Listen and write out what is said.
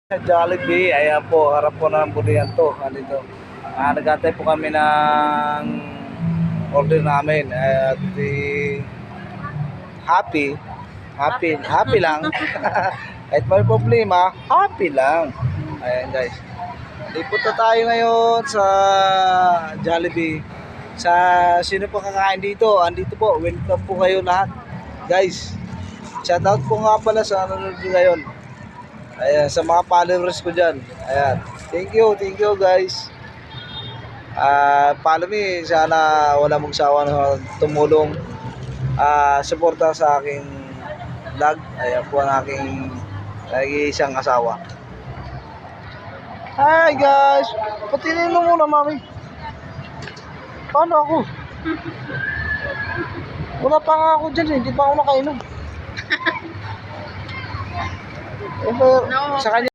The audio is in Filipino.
Sa Jollibee, ayan po, harap po ng bulihan to. Dito. Nagantay po kami ng order namin. At happy lang. Kahit may problema, happy lang. Ayan guys. Lipunta tayo ngayon sa Jollibee. Sa sino po kakain dito? Andito po, welcome po kayo lahat. Guys, shoutout po nga pala sa nanonood ngayon. Ayan, sa mga followers ko dyan. Ayan. Thank you guys. Follow me. Sana wala magsawa na tumulong. Suporta sa aking vlog. Ayan po ang aking nag-iisang asawa. Hi guys. Patinin mo muna, mami. Paano ako? Wala pa nga ako dyan eh. Hindi pa ako nakainom. Sa kanya